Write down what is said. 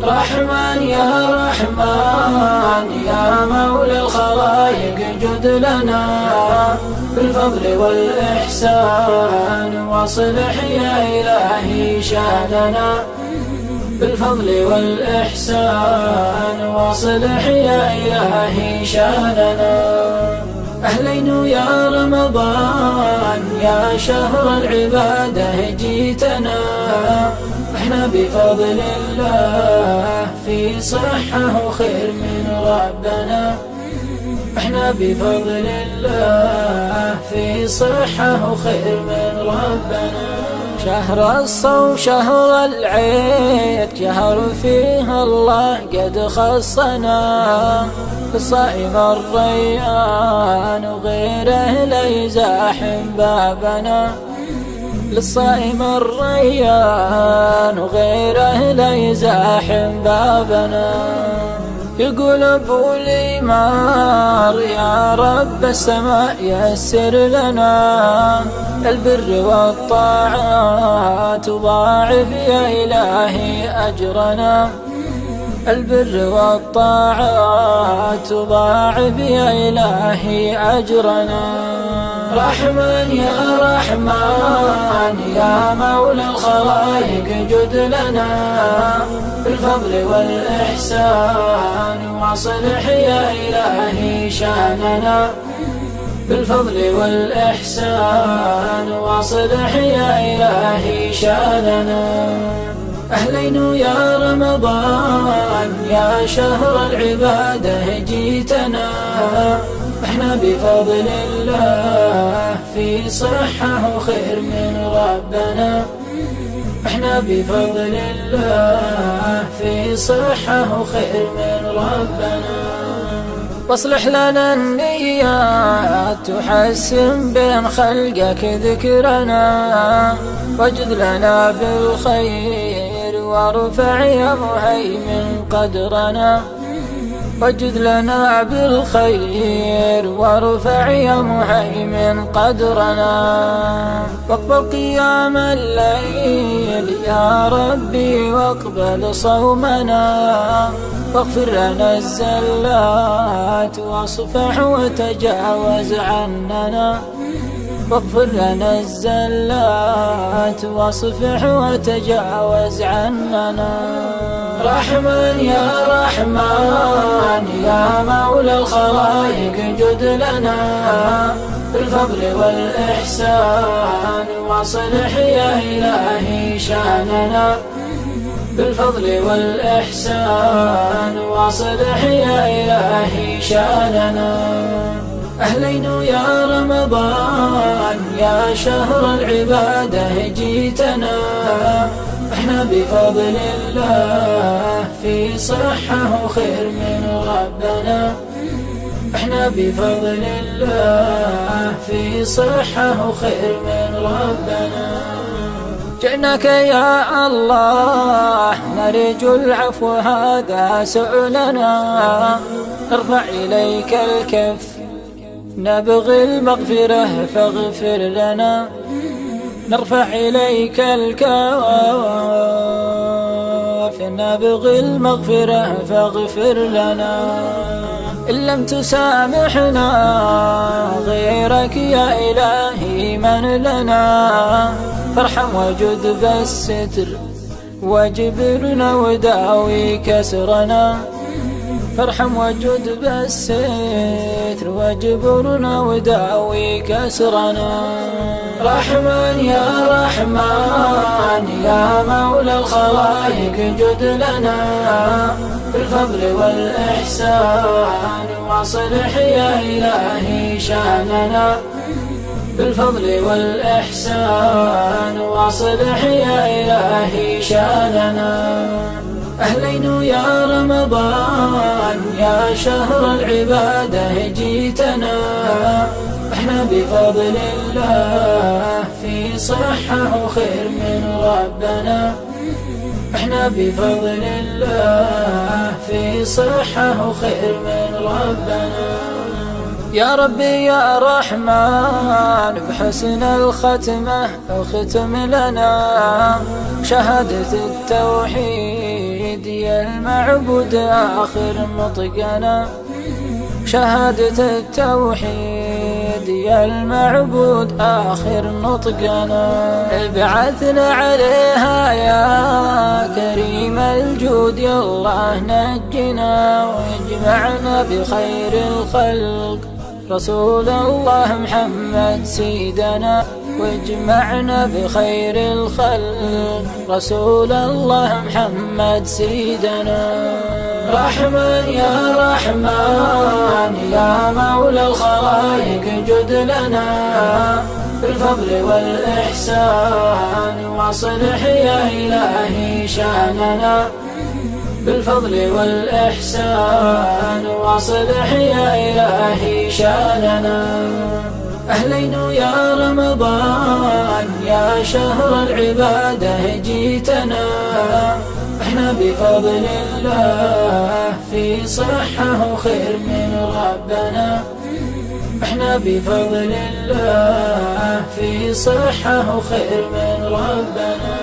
رحمن يا رحمن يا مولى الخلائق جد لنا بالفضل والإحسان واصلح يا إلهي شأننا بالفضل والإحسان واصلح يا إلهي شأننا. أهلين يا رمضان يا شهر العبادة جيتنا احنا بفضل الله في صحة وخير من ربنا احنا بفضل الله في صحة وخير من ربنا. شهر الصوم شهر العيد شهر فيه الله قد خصنا بالصائم الريان وغيره لا يزاحم بابنا للصائم الريان وغيره لا يزاحم بابنا. يقول ابو الإمار يا رب السماء يسر لنا البر والطاعات وضاعف يا إلهي أجرنا البر والطاعات وضاعف يا إلهي أجرنا. رحمن يا رحمن يا مولى الخلائق جد لنا بالفضل والإحسان واصلح يا إلهي شأننا بالفضل والإحسان واصلح يا إلهي شأننا. أهلين يا رمضان يا شهر العبادة جيتنا احنا بفضل الله في صحة وخير من ربنا احنا بفضل الله في صحة وخير من ربنا. واصلح لنا النيات تحسن بين خلقك ذكرنا واجد لنا بالخير وارفع يا مهيمن قدرنا واجد لنا بالخير وارفع يا مهيمن قدرنا. واقبل قيام الليل يا ربي واقبل صومنا واغفر لنا الزلات واصفح وتجاوز عننا واغفر لنا الزلات واصفح وتجاوز عننا. رحمن يا رحمن يا مولى الخلائق جد لنا بالفضل والإحسان واصلح يا إلهي شأننا بالفضل والإحسان واصلح يا إلهي شأننا. أهلين يا رمضان يا شهر العبادة جيتنا احنا بفضل الله في صحة وخير من ربنا احنا بفضل الله في صحة وخير من ربنا. جئناك يا الله نرجو العفو هذا سؤلنا نرفع إليك الكف نبغي المغفرة فاغفر لنا نرفع إليك الكف نبغي المغفرة فاغفر لنا. إن لم تسامحنا غيرك يا إلهي من لنا فارحم وجد بالستر واجبرنا وداوي كسرنا فارحم وجد بالستر واجبرنا وداوي كسرنا. رحمن يا رحمن يا مولى الخلائق جد لنا بالفضل والإحسان واصلح يا إلهي شأننا بالفضل والإحسان واصلح يا إلهي شأننا. أهلين يا رمضان يا شهر العبادة جيتنا احنا بفضل الله في صحة وخير من ربنا احنا بفضل الله في صحة وخير من ربنا. يا ربي يا رحمن بحسن الختمة اختم لنا شهادة التوحيد يا المعبود آخر نطقنا. شهادة التوحيد يا المعبود آخر نطقنا. ابعثنا عليها يا كريم الجود يا الله نجنا واجمعنا بخير الخلق رسول الله محمد سيدنا. واجمعنا بخير الخلق رسول الله محمد سيدنا. رحمن يا رحمن يا مولى الخلائق جد لنا بالفضل والإحسان واصلح يا إلهي شأننا. بالفضل والإحسان واصلح يا إلهي شأننا. أهلين يا رمضان يا شهر العبادة جيتنا. احنا بفضل الله في صحة وخير من ربنا. احنا بفضل الله في صحة وخير من ربنا.